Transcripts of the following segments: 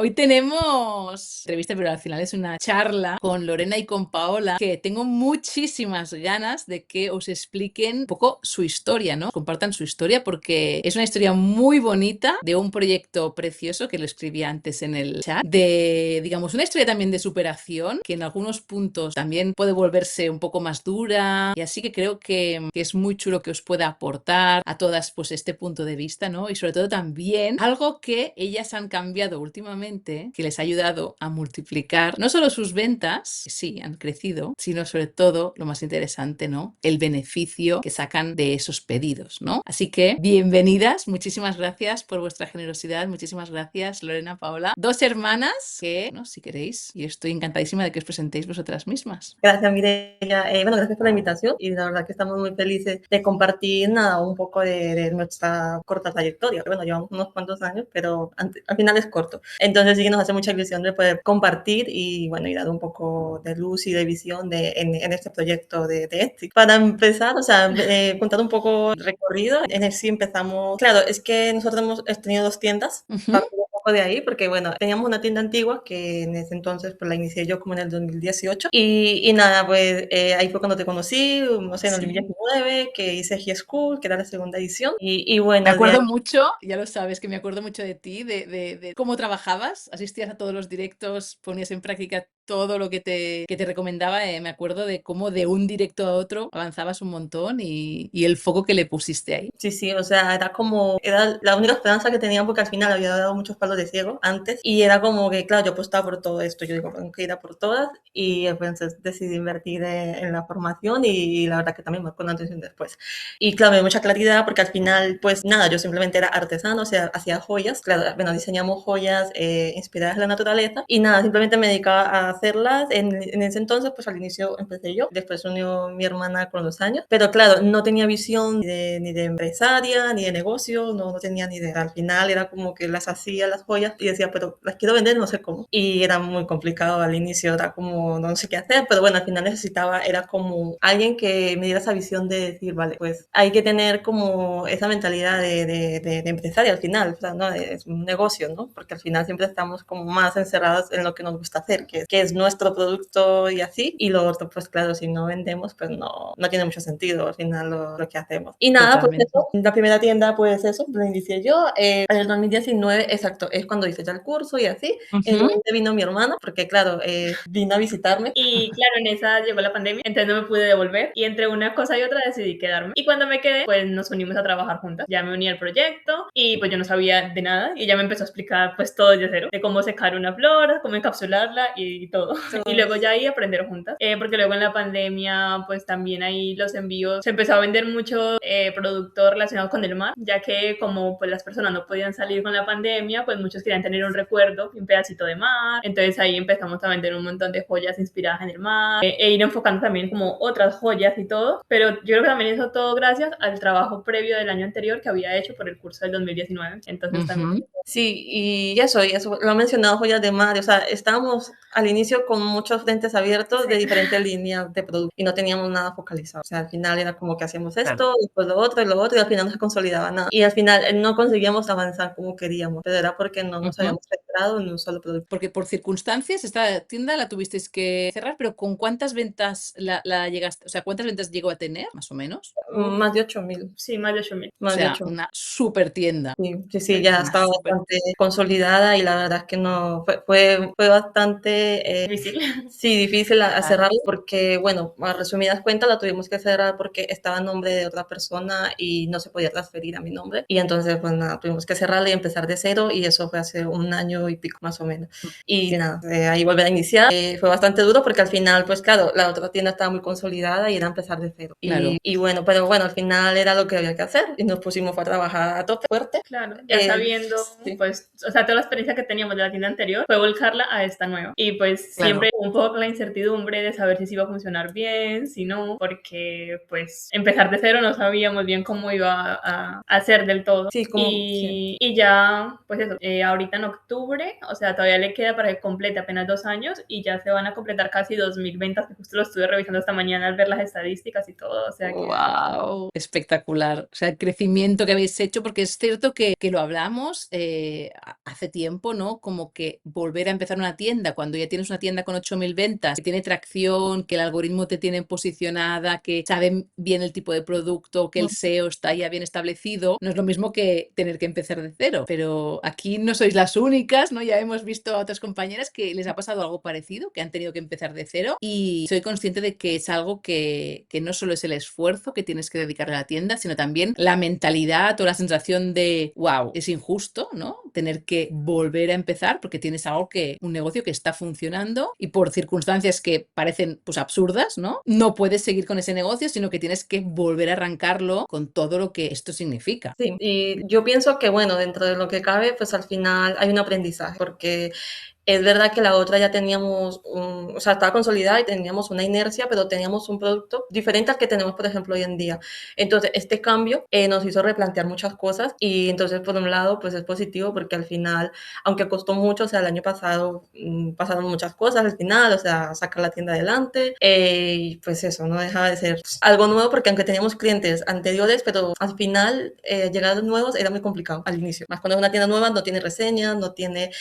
Hoy tenemos entrevista, pero al final es una charla con Lorena y con Paola, que tengo muchísimas ganas de que os expliquen un poco su historia, ¿no? Compartan su historia porque es una historia muy bonita de un proyecto precioso que lo escribí antes en el chat, de, digamos, una historia también de superación que en algunos puntos también puede volverse un poco más dura y así que creo que es muy chulo que os pueda aportar a todas pues este punto de vista, ¿no? Y sobre todo también algo que ellas han cambiado últimamente que les ha ayudado a multiplicar no solo sus ventas, que sí, han crecido, sino sobre todo, lo más interesante, ¿no? El beneficio que sacan de esos pedidos, ¿no? Así que, bienvenidas, muchísimas gracias por vuestra generosidad, muchísimas gracias, Lorena, Paola. Dos hermanas que, ¿no? Si queréis, yo estoy encantadísima de que os presentéis vosotras mismas. Gracias, Mireia. Bueno, gracias por la invitación y la verdad que estamos muy felices de compartir nada, un poco de nuestra corta trayectoria. Bueno, llevamos unos cuantos años, pero al final es corto. Entonces sí que nos hace mucha ilusión de poder compartir y bueno, y dar un poco de luz y de visión en este proyecto de Etsy. Para empezar, o sea, contar un poco el recorrido. En Etsy empezamos, claro, es que nosotros hemos tenido dos tiendas. De ahí, porque bueno, teníamos una tienda antigua que en ese entonces pues la inicié yo como en el 2018 y nada, pues ahí fue cuando te conocí, no sé, en el Sí. 2019, que hice G-School, que era la segunda edición y Me bueno, de ahí... acuerdo mucho, ya lo sabes, que me acuerdo mucho de ti, de cómo trabajabas, asistías a todos los directos, ponías en práctica todo lo que te recomendaba. Me acuerdo de cómo de un directo a otro avanzabas un montón y el foco que le pusiste ahí. Sí, sí, o sea, era como, era la única esperanza que tenía porque al final había dado muchos palos de ciego antes y era como que, claro, yo apostaba por todo esto, yo digo, tengo que ir a por todas y entonces decidí invertir en la formación y la verdad que también marcó una atención después. Y claro, me dio mucha claridad porque al final, pues nada, yo simplemente era artesano, o sea, hacía joyas, claro, bueno, diseñamos joyas inspiradas en la naturaleza y nada, simplemente me dedicaba a hacerlas. En ese entonces, pues al inicio empecé yo, después se unió mi hermana con los años, pero claro, no tenía visión ni de empresaria, ni de negocio, no tenía ni idea. Al final era como que las hacía las joyas y decía, pero las quiero vender, no sé cómo. Y era muy complicado al inicio, era como no sé qué hacer, pero bueno, al final necesitaba, era como alguien que me diera esa visión de decir, vale, pues hay que tener como esa mentalidad de empresaria al final, o sea, ¿no? Es un negocio, ¿no? Porque al final siempre estamos como más encerrados en lo que nos gusta hacer, que es nuestro producto y así, y lo otro, pues claro, si no vendemos, pues no tiene mucho sentido al final lo que hacemos. Y nada, pues Totalmente. eso, la primera tienda, pues eso, lo inicié yo. En el 2019, exacto, es cuando hice ya el curso y así. En el 2020 vino mi hermana, porque claro, vino a visitarme. Y claro, en esa llegó la pandemia, entonces no me pude devolver. Y entre una cosa y otra decidí quedarme. Y cuando me quedé, pues nos unimos a trabajar juntas. Ya me uní al proyecto y pues yo no sabía de nada. Y ella me empezó a explicar pues todo desde cero. De cómo secar una flor, cómo encapsularla y todo. Y luego ya ahí aprender juntas. Porque luego en la pandemia, pues también ahí los envíos, se empezó a vender mucho producto relacionado con el mar, ya que como pues las personas no podían salir con la pandemia, pues muchos querían tener un recuerdo, un pedacito de mar. Entonces ahí empezamos a vender un montón de joyas inspiradas en el mar e ir enfocando también como otras joyas y todo. Pero yo creo que también eso todo gracias al trabajo previo del año anterior que había hecho por el curso del 2019. Entonces también... Sí, y eso lo ha mencionado Joyas de Mar, o sea, estábamos al inicio con muchos frentes abiertos de diferentes líneas de producto y no teníamos nada focalizado, o sea, al final era como que hacíamos esto, después lo otro y al final no se consolidaba nada. Y al final no conseguíamos avanzar como queríamos, pero era porque no nos habíamos centrado en un solo producto. Porque por circunstancias esta tienda la tuvisteis que cerrar, pero ¿con cuántas ventas la llegaste? O sea, ¿cuántas ventas llegó a tener, más o menos? Más de 8.000. Sí, más de 8.000. O Más de sea, 8.000. una super tienda. Sí, ya Una estaba super. bastante consolidada y la verdad es que no, fue bastante Difícil. sí, difícil a Claro. cerrarlo porque, bueno, a resumidas cuentas la tuvimos que cerrar porque estaba a nombre de otra persona y no se podía transferir a mi nombre. Y entonces, pues nada, tuvimos que cerrarla y empezar de cero y eso fue hace un año y pico más o menos. Y nada, ahí volver a iniciar. Fue bastante duro porque al final, pues claro, la otra tienda estaba muy consolidada y era empezar de cero. Claro. Y bueno, pero bueno, al final era lo que había que hacer y nos pusimos a trabajar a tope fuerte. Claro, ya sabiendo, sí. pues, o sea, toda la experiencia que teníamos de la tienda anterior fue volcarla a esta nueva. Y pues pues Claro. siempre un poco con la incertidumbre de saber si se iba a funcionar bien, si no, porque pues empezar de cero no sabíamos bien cómo iba a hacer del todo. Sí, sí. Y ya, pues eso, ahorita en octubre, o sea, todavía le queda para que complete apenas 2 años y ya se van a completar casi 2000 ventas, que justo lo estuve revisando esta mañana al ver las estadísticas y todo, o sea que... ¡Wow! Espectacular. O sea, el crecimiento que habéis hecho, porque es cierto que lo hablamos hace tiempo, ¿no? Como que volver a empezar una tienda, cuando ya tienes una tienda con 8000 ventas, que tiene tracción, que el algoritmo te tiene posicionada, que saben bien el tipo de producto, que el SEO está ya bien establecido, no es lo mismo que tener que empezar de cero. Pero aquí no sois las únicas, ¿no? Ya hemos visto a otras compañeras que les ha pasado algo parecido, que han tenido que empezar de cero, y soy consciente de que es algo que no solo es el esfuerzo que tienes que dedicarle a la tienda, sino también la mentalidad o la sensación de, wow, es injusto, ¿no? Tener que volver a empezar porque tienes algo un negocio que está funcionando y por circunstancias que parecen pues absurdas, ¿no? No puedes seguir con ese negocio, sino que tienes que volver a arrancarlo con todo lo que esto significa. Sí, y yo pienso que, bueno, dentro de lo que cabe, pues al final hay un aprendizaje, porque es verdad que la otra ya teníamos, o sea, estaba consolidada y teníamos una inercia, pero teníamos un producto diferente al que tenemos, por ejemplo, hoy en día. Entonces, este cambio nos hizo replantear muchas cosas y entonces, por un lado, pues es positivo porque al final, aunque costó mucho, o sea, el año pasado pasaron muchas cosas al final, o sea, sacar la tienda adelante y pues eso, no dejaba de ser pues, algo nuevo porque aunque teníamos clientes anteriores, pero al final llegar nuevos era muy complicado al inicio. Más cuando es una tienda nueva, no tiene reseñas, no tiene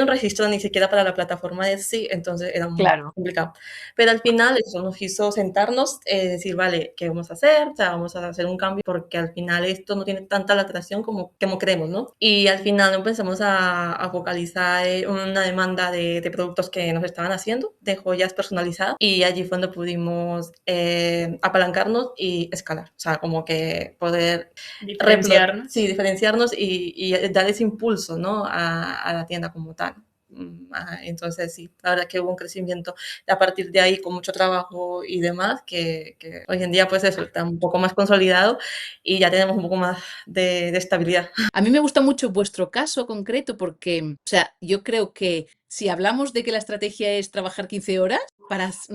un registro ni siquiera para la plataforma de sí, entonces era muy complicado. Pero al final eso nos hizo sentarnos, decir, vale, ¿qué vamos a hacer? O sea, vamos a hacer un cambio porque al final esto no tiene tanta la atracción como creemos, ¿no? Y al final empezamos a focalizar una demanda de productos que nos estaban haciendo, de joyas personalizadas, y allí fue donde pudimos apalancarnos y escalar. O sea, como que poder diferenciarnos y dar ese impulso, ¿no? a la tienda como tal. Entonces sí, la verdad que hubo un crecimiento a partir de ahí con mucho trabajo y demás, que hoy en día pues eso está un poco más consolidado y ya tenemos un poco más de estabilidad. A mí me gusta mucho vuestro caso concreto porque, o sea, yo creo que si hablamos de que la estrategia es trabajar 15 horas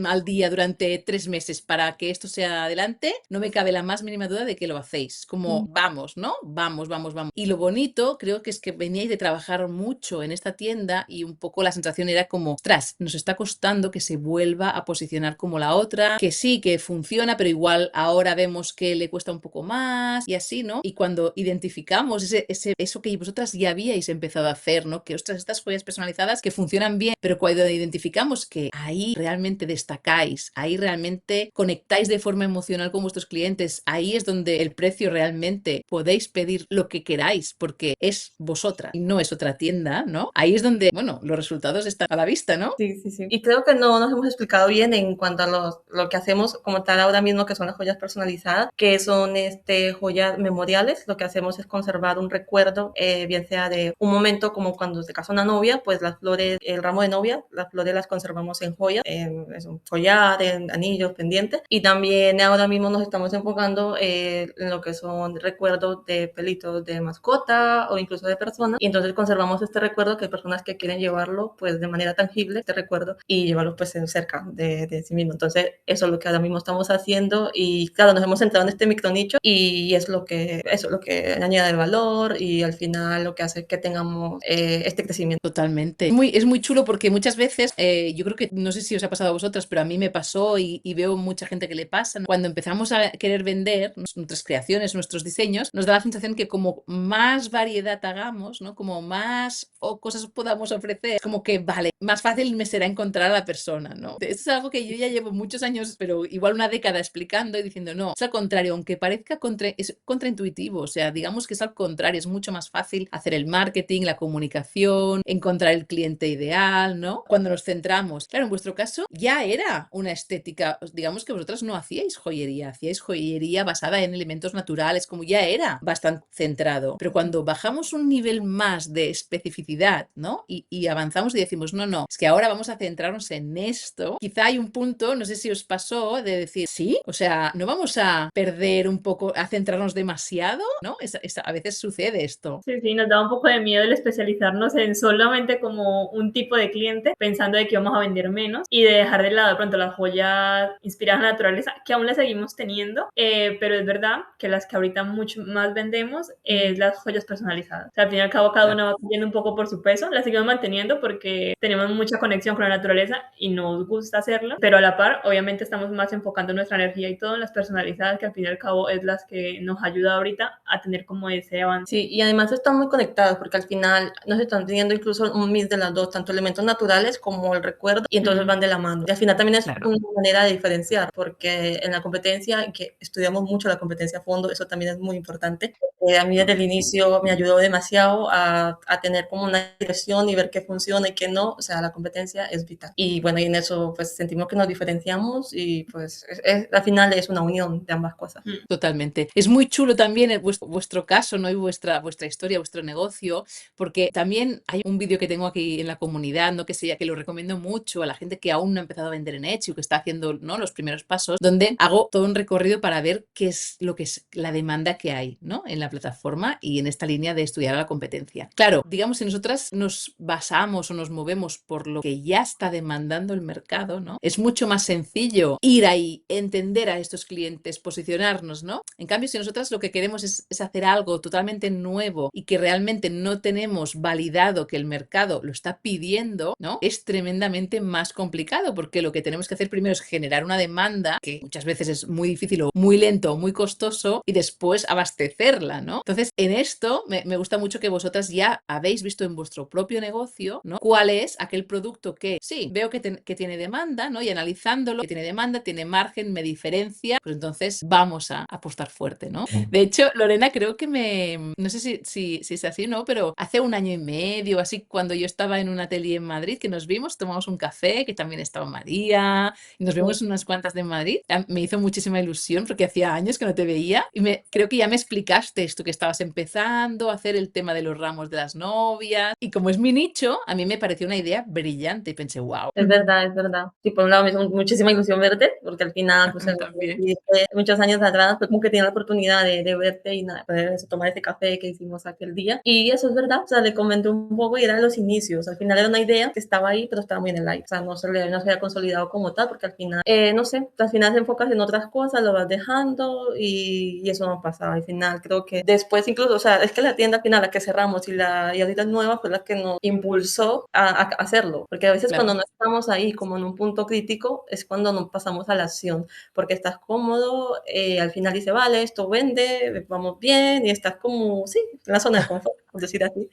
al día durante 3 meses para que esto sea adelante, no me cabe la más mínima duda de que lo hacéis. Como vamos, ¿no? Vamos, vamos, vamos. Y lo bonito creo que es que veníais de trabajar mucho en esta tienda y un poco la sensación era como, ostras, nos está costando que se vuelva a posicionar como la otra, que sí, que funciona, pero igual ahora vemos que le cuesta un poco más y así, ¿no? Y cuando identificamos eso que vosotras ya habíais empezado a hacer, ¿no? Que, ostras, estas joyas personalizadas que funcionan bien, pero cuando identificamos que ahí realmente destacáis, ahí realmente conectáis de forma emocional con vuestros clientes, ahí es donde el precio realmente podéis pedir lo que queráis, porque es vosotras y no es otra tienda, ¿no? Ahí es donde, bueno, los resultados están a la vista, ¿no? Sí, sí, sí. Y creo que no nos hemos explicado bien en cuanto a lo que hacemos como tal ahora mismo, que son las joyas personalizadas, que son joyas memoriales. Lo que hacemos es conservar un recuerdo, bien sea de un momento como cuando se casa una novia, pues las flores, el ramo de novia, las flores las conservamos en joyas, es un collar, en anillos, pendientes. Y también ahora mismo nos estamos enfocando en lo que son recuerdos de pelitos de mascota o incluso de personas. Y entonces conservamos este recuerdo que hay personas que quieren llevarlo pues de manera tangible, te recuerdo, y llevarlo pues cerca de sí mismo. Entonces eso es lo que ahora mismo estamos haciendo y claro, nos hemos centrado en este micronicho y es lo que añade el valor y al final lo que hace que tengamos este crecimiento. Totalmente. Es muy chulo porque muchas veces, yo creo que, no sé si os ha pasado a vosotras, pero a mí me pasó y veo mucha gente que le pasa, ¿no? Cuando empezamos a querer vender nuestras creaciones, nuestros diseños, nos da la sensación que como más variedad hagamos, ¿no? Como más cosas podamos ofrecer, como que, vale, más fácil me será encontrar a la persona, ¿no? Eso es algo que yo ya llevo muchos años, pero igual una década explicando y diciendo, no, es al contrario, aunque parezca es contraintuitivo, o sea, digamos que es al contrario, es mucho más fácil hacer el marketing, la comunicación, encontrar el cliente ideal, ¿no? Cuando nos centramos. Claro, en vuestro caso ya era una estética, digamos que vosotras no hacíais joyería basada en elementos naturales, como ya era bastante centrado. Pero cuando bajamos un nivel más de especificidad, ¿no? Y avanzamos y decimos, no, es que ahora vamos a centrarnos en esto, quizá hay un punto, no sé si os pasó, de decir, sí, o sea, no vamos a perder un poco, a centrarnos demasiado, ¿no? A veces sucede esto. Sí, nos da un poco de miedo el especializarnos en solamente como un tipo de cliente, pensando de que vamos a vender menos y de dejar de lado de pronto las joyas inspiradas en la naturaleza, que aún las seguimos teniendo, pero es verdad que las que ahorita mucho más vendemos es las joyas personalizadas. O sea, al fin y al cabo cada una va cayendo un poco por su peso, las seguimos manteniendo porque tenemos mucha conexión con la naturaleza y nos gusta hacerlo, pero a la par obviamente estamos más enfocando nuestra energía y todo en las personalizadas, que al fin y al cabo es las que nos ayuda ahorita a tener como ese avance. Sí, y además están muy conectados porque al final nos están teniendo incluso un mix de las dos, tanto elementos naturales como el recuerdo, y entonces van de la mano. Y al final también es una manera de diferenciar, porque en la competencia, que estudiamos mucho la competencia a fondo, eso también es muy importante. A mí desde el inicio me ayudó demasiado a tener como una dirección y ver qué funciona y qué no. O sea, la competencia es vital. Y bueno, y en eso pues sentimos que nos diferenciamos y pues al final es una unión de ambas cosas. Totalmente. Es muy chulo también vuestro caso, ¿no? Y vuestra historia, vuestro negocio, porque también hay un vídeo que tengo aquí en la comunidad, ¿no? Que lo recomiendo mucho a la gente que aún no ha empezado a vender en Etsy o que está haciendo, ¿no? Los primeros pasos, donde hago todo un recorrido para ver qué es lo que es la demanda que hay, ¿no? En la plataforma y en esta línea de estudiar a la competencia. Claro, digamos, si nosotras nos basamos o nos movemos por lo que ya está demandando el mercado, ¿no? Es mucho más sencillo ir ahí, entender a estos clientes, posicionarnos, ¿no? En cambio, si nosotras lo que queremos es hacer algo totalmente nuevo y que realmente no tenemos validado que el mercado lo está pidiendo, ¿no? Es tremendamente más complicado, porque lo que tenemos que hacer primero es generar una demanda, que muchas veces es muy difícil o muy lento o muy costoso, y después abastecerla, ¿no? Entonces, en esto me gusta mucho que vosotras ya habéis visto en vuestro propio negocio, ¿no? Cuál es aquel producto que sí, veo que tiene demanda, ¿no? Y analizándolo, que tiene demanda, tiene margen, me diferencia, pues entonces vamos a apostar fuerte, ¿no? De hecho, Lorena, creo que no sé si es así o no, pero hace 1 año y medio, así, cuando yo estaba en un atelier en Madrid, que nos vimos, tomamos un café, que también estaba María, y nos vimos unas cuantas de Madrid, me hizo muchísima ilusión porque hacía años que no te veía, y creo que ya me explicaste esto, que estabas empezando a hacer el tema de los ramos de las novias, y como es mi nicho, a mí me pareció una idea brillante, y pensé, wow. Es verdad. Sí, por un lado me hizo muchísima ilusión verte, porque al final, pues, muchos años atrás, pues, como que tenía la oportunidad de verte y nada, poder tomar ese café que hicimos aquel día. Y eso es verdad, o sea, le comenté un poco y era de los inicios. Al final era una idea que estaba ahí, pero estaba muy en el aire. O sea, no se había consolidado como tal, porque al final, no sé, al final te enfocas en otras cosas, lo vas dejando y eso no pasaba. Al final creo que después incluso, o sea, es que la tienda al final, la que cerramos y ahorita nueva, fue la que nos impulsó a hacerlo. Porque a veces cuando no estamos ahí como en un punto crítico, es cuando nos pasamos a la acción, porque estás cómodo, al final dice, vale, esto vende, vamos bien, y estás como, sí, en la zona de confort, por decir así.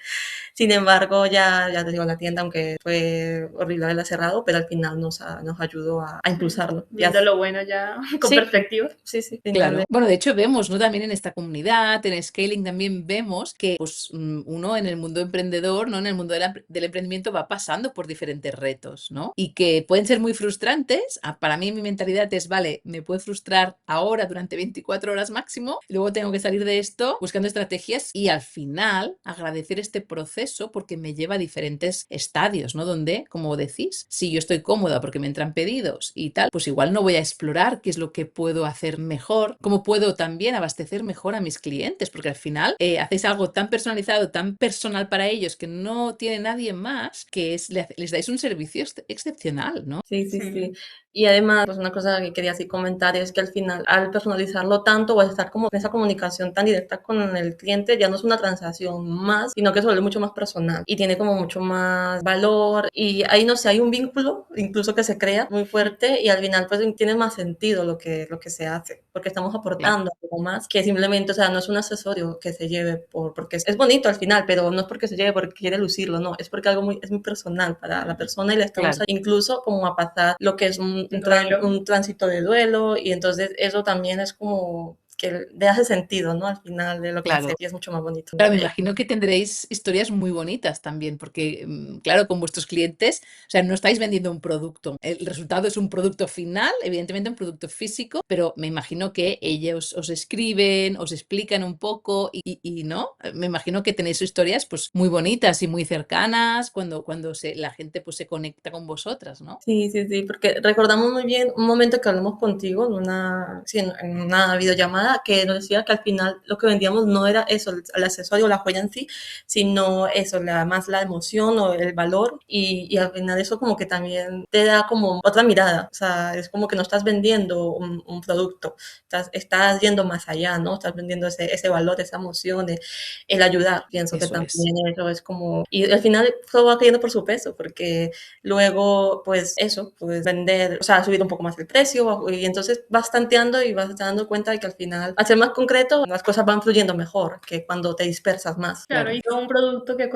Sin embargo, ya te digo, la tienda, aunque fue horrible haberla cerrado, pero al final nos ayudó a impulsarlo. Viendo lo bueno ya con perspectiva. Sí. Claro. Bueno, de hecho vemos, ¿no? También en esta comunidad, en Scaling también vemos que pues, uno en el mundo emprendedor, ¿no? En el mundo del emprendimiento va pasando por diferentes retos, ¿no? Y que pueden ser muy frustrantes. Para mí mi mentalidad es, vale, me puede frustrar ahora durante 24 horas máximo, luego tengo que salir de esto buscando estrategias y al final agradecer este proceso porque me lleva a diferentes estadios, ¿no? Donde, como decís, si yo estoy cómoda porque me entran pedidos y tal, pues igual no voy a explorar qué es lo que puedo hacer mejor, cómo puedo también abastecer mejor a mis clientes, porque al final hacéis algo tan personalizado, tan personal para ellos que no tiene nadie más, que les dais un servicio excepcional, ¿no? Sí. Y además, pues una cosa que quería así comentar es que al final, al personalizarlo tanto o estar como en esa comunicación tan directa con el cliente, ya no es una transacción más, sino que se vuelve mucho más personal y tiene como mucho más valor y ahí, no sé, hay un vínculo incluso que se crea muy fuerte y al final pues tiene más sentido lo que se hace, porque estamos aportando algo más que simplemente, o sea, no es un accesorio que se lleve porque es bonito al final, pero no es porque se lleve porque quiere lucirlo, no, es porque es muy personal para la persona y le estamos incluso como a pasar lo que es un tránsito de duelo y entonces eso también es como que le hace sentido, ¿no? Al final de lo que hace Claro. y es mucho más bonito. Claro, me imagino que tendréis historias muy bonitas también, porque, claro, con vuestros clientes, o sea, no estáis vendiendo un producto. El resultado es un producto final, evidentemente un producto físico, pero me imagino que ellos os escriben, os explican un poco y ¿no? Me imagino que tenéis historias pues muy bonitas y muy cercanas cuando la gente pues se conecta con vosotras, ¿no? Sí, sí, sí, porque recordamos muy bien un momento que hablamos contigo sí, en una videollamada que nos decía que al final lo que vendíamos no era eso, el accesorio o la joya en sí, sino eso, más la emoción o el valor y al final eso como que también te da como otra mirada, o sea, es como que no estás vendiendo un producto, estás yendo más allá, ¿no? Estás vendiendo ese valor, esa emoción, el ayudar, pienso que Eso es. también eso es como, y al final todo va cayendo por su peso, porque luego, pues eso, pues vender, o sea, subir un poco más el precio y entonces vas tanteando y vas dando cuenta de que al final, al ser más concreto, las cosas van fluyendo mejor que cuando te dispersas más. Claro, Claro. y un producto que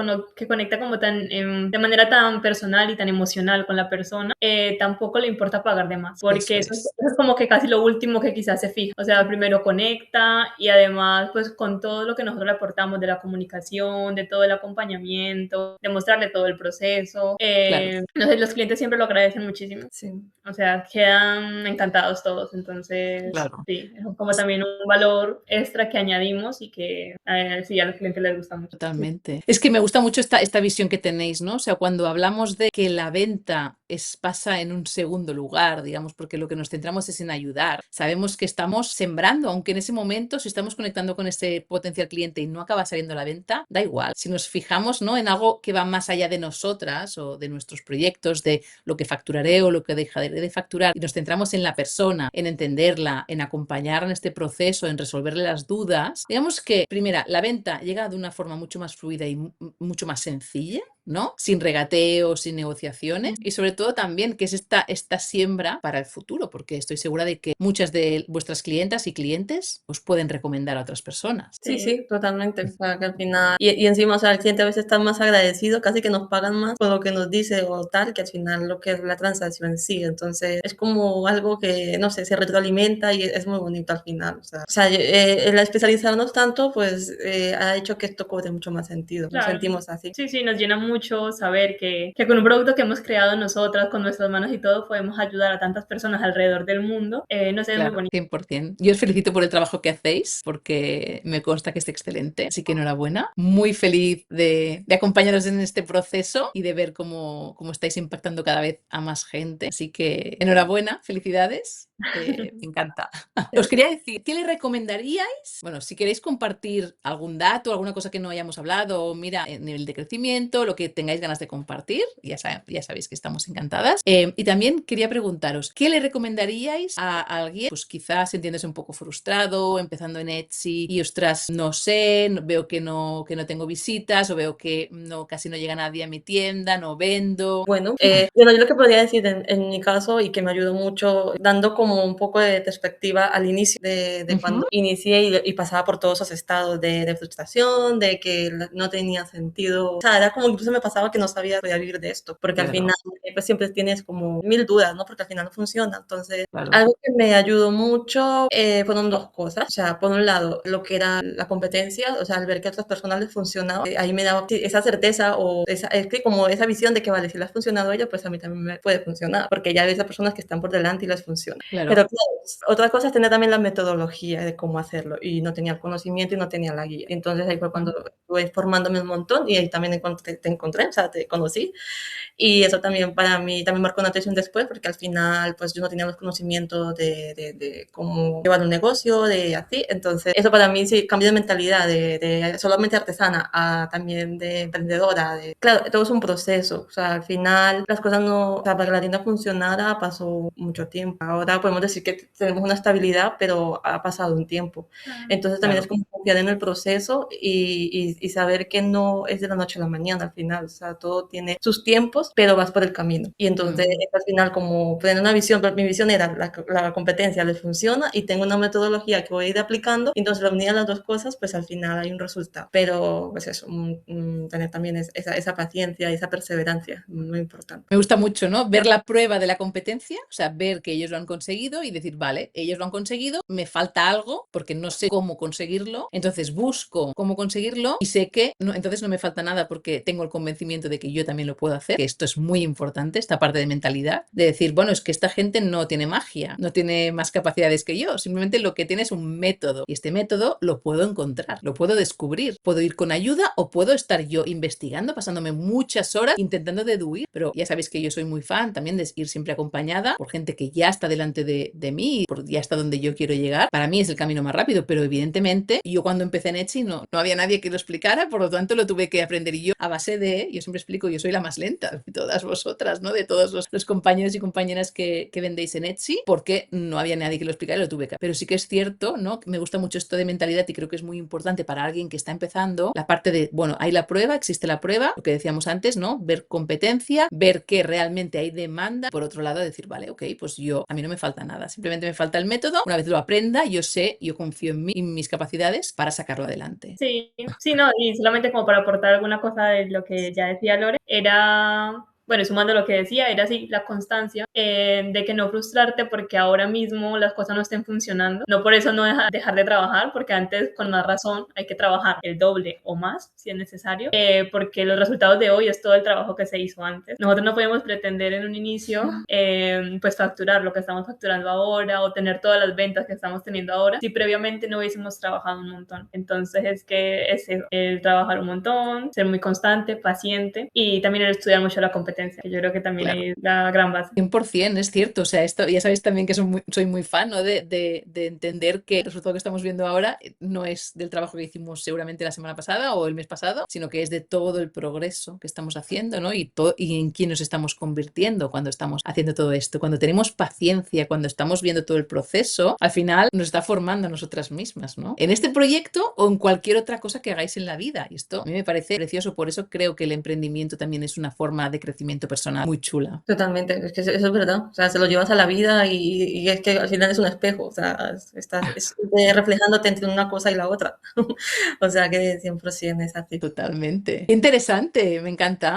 conecta como de manera tan personal y tan emocional con la persona, tampoco le importa pagar de más, porque Eso es. eso es como que casi lo último que quizás se fija. O sea, primero conecta y además, pues con todo lo que nosotros le aportamos de la comunicación, de todo el acompañamiento, de mostrarle todo el proceso, Claro. no sé, los clientes siempre lo agradecen muchísimo. Sí. O sea, quedan encantados todos. Entonces, Claro. sí, es como también un valor extra que añadimos y que sí, a los clientes les gusta mucho. Totalmente. Es que me gusta mucho esta visión que tenéis, ¿no? O sea, cuando hablamos de que la venta pasa en un segundo lugar, digamos, porque lo que nos centramos es en ayudar. Sabemos que estamos sembrando, aunque en ese momento, si estamos conectando con ese potencial cliente y no acaba saliendo la venta, da igual. Si nos fijamos, ¿no? En algo que va más allá de nosotras o de nuestros proyectos, de lo que facturaré o lo que dejaré de facturar, y nos centramos en la persona, en entenderla, en acompañarla en este proceso, en resolverle las dudas, digamos que, primera, la venta llega de una forma mucho más fluida y mucho más sencilla, ¿no? Sin regateos, sin negociaciones y sobre todo también que es esta siembra para el futuro, porque estoy segura de que muchas de vuestras clientas y clientes os pueden recomendar a otras personas. Sí, sí, totalmente. O sea, que al final, y encima, o sea, el cliente a veces está más agradecido, casi que nos pagan más por lo que nos dice o tal, que al final lo que es la transacción en sí. Entonces, es como algo que, no sé, se retroalimenta y es muy bonito al final. O sea el especializarnos tanto, pues, ha hecho que esto cobre mucho más sentido. Nos Claro. sentimos así. Sí, sí, nos llena mucho saber que con un producto que hemos creado nosotras, con nuestras manos y todo, podemos ayudar a tantas personas alrededor del mundo. No sé, es muy Claro, bonito. 100%. Yo os felicito por el trabajo que hacéis, porque me consta que es excelente, así que enhorabuena. Muy feliz de acompañaros en este proceso y de ver cómo estáis impactando cada vez a más gente. Así que enhorabuena, felicidades. Me encanta. Os quería decir, ¿qué le recomendaríais? Bueno, si queréis compartir algún dato, alguna cosa que no hayamos hablado, o mira, el nivel de crecimiento, lo que tengáis ganas de compartir, ya sabéis que estamos encantadas. Y también quería preguntaros, ¿qué le recomendaríais a alguien, pues quizás sintiéndose un poco frustrado, empezando en Etsy y ostras, no sé, veo que no tengo visitas o veo que casi no llega nadie a mi tienda, no vendo? Bueno, yo lo que podría decir en mi caso y que me ayudó mucho, dando como un poco de perspectiva al inicio de cuando inicié y pasaba por todos esos estados de frustración, de que no tenía sentido. O sea, era como incluso me pasaba que no sabía vivir de esto, porque al Claro. final pues siempre tienes como mil dudas, ¿no? Porque al final no funciona. Entonces, Claro. algo que me ayudó mucho fueron dos cosas. O sea, por un lado, lo que era la competencia, o sea, al ver que a otras personas les funcionaba, ahí me daba esa certeza o como esa visión de que, vale, si le ha funcionado a ella, pues a mí también me puede funcionar, porque ya ves a personas que están por delante y les funciona. Claro. Pero claro, otra cosa es tener también la metodología de cómo hacerlo, y no tenía el conocimiento y no tenía la guía. Entonces ahí fue cuando estuve formándome un montón y ahí también te encontré, o sea, te conocí. Y eso también para mí también marcó una antes y un después, porque al final pues yo no tenía los conocimientos de cómo llevar un negocio, de así. Entonces eso para mí sí cambió de mentalidad, de solamente artesana a también de emprendedora. Claro, todo es un proceso. O sea, al final las cosas no, o sea, para que la tienda funcionara pasó mucho tiempo. Ahora podemos decir que tenemos una estabilidad, pero ha pasado un tiempo. Entonces también Claro. es como confiar en el proceso y saber que no es de la noche a la mañana al final. final, o sea, todo tiene sus tiempos, pero vas por el camino. Y entonces, al final, como tener una visión, pero mi visión era la competencia les funciona y tengo una metodología que voy a ir aplicando, y entonces la unidad de las dos cosas, pues al final hay un resultado. Pero, pues eso, tener también esa paciencia y esa perseverancia, muy importante. Me gusta mucho, ¿no? Ver la prueba de la competencia, o sea, ver que ellos lo han conseguido y decir, vale, ellos lo han conseguido, me falta algo porque no sé cómo conseguirlo, entonces busco cómo conseguirlo y sé que no, entonces no me falta nada porque tengo el convencimiento de que yo también lo puedo hacer, que esto es muy importante, esta parte de mentalidad, de decir, bueno, es que esta gente no tiene magia, no tiene más capacidades que yo, simplemente lo que tiene es un método y este método lo puedo encontrar, lo puedo descubrir, puedo ir con ayuda o puedo estar yo investigando, pasándome muchas horas intentando deduir, pero ya sabéis que yo soy muy fan también de ir siempre acompañada por gente que ya está delante de mí, ya está donde yo quiero llegar. Para mí es el camino más rápido, pero evidentemente yo cuando empecé en Etsy no había nadie que lo explicara, por lo tanto lo tuve que aprender yo a base de, yo siempre explico, yo soy la más lenta de todas vosotras, ¿no? De todos los compañeros y compañeras que vendéis en Etsy, porque no había nadie que lo explicara y lo tuve que. Pero sí que es cierto, ¿no? Me gusta mucho esto de mentalidad y creo que es muy importante para alguien que está empezando, la parte de, bueno, hay la prueba, existe la prueba, lo que decíamos antes, ¿no? Ver competencia, ver que realmente hay demanda. Por otro lado, decir, vale, ok, pues a mí no me falta nada, simplemente me falta el método. Una vez lo aprenda, yo sé, yo confío en mí y en mis capacidades para sacarlo adelante. Sí, sí, no, y solamente como para aportar alguna cosa de lo que ya decía Lore, era, bueno, sumando lo que decía, era así la constancia de que no frustrarte porque ahora mismo las cosas no estén funcionando. No por eso no dejar de trabajar, porque antes con más razón hay que trabajar el doble o más si es necesario, porque los resultados de hoy es todo el trabajo que se hizo antes. Nosotros no podemos pretender en un inicio pues facturar lo que estamos facturando ahora o tener todas las ventas que estamos teniendo ahora si previamente no hubiésemos trabajado un montón. Entonces es que es el trabajar un montón, ser muy constante, paciente y también el estudiar mucho la competencia, que yo creo que también es la gran base. 100%, es cierto. O sea, esto ya sabéis también que soy muy fan, ¿no? de entender que el resultado que estamos viendo ahora no es del trabajo que hicimos seguramente la semana pasada o el mes pasado, sino que es de todo el progreso que estamos haciendo, ¿no? Y en quién nos estamos convirtiendo cuando estamos haciendo todo esto. Cuando tenemos paciencia, cuando estamos viendo todo el proceso, al final nos está formando a nosotras mismas, ¿no? En este proyecto o en cualquier otra cosa que hagáis en la vida. Y esto a mí me parece precioso. Por eso creo que el emprendimiento también es una forma de crecimiento personal muy chula. Totalmente, es que eso es verdad, o sea, se lo llevas a la vida y es que al final es un espejo, o sea, estás reflejándote entre una cosa y la otra, o sea que 100% es así. Totalmente. Interesante, me encanta.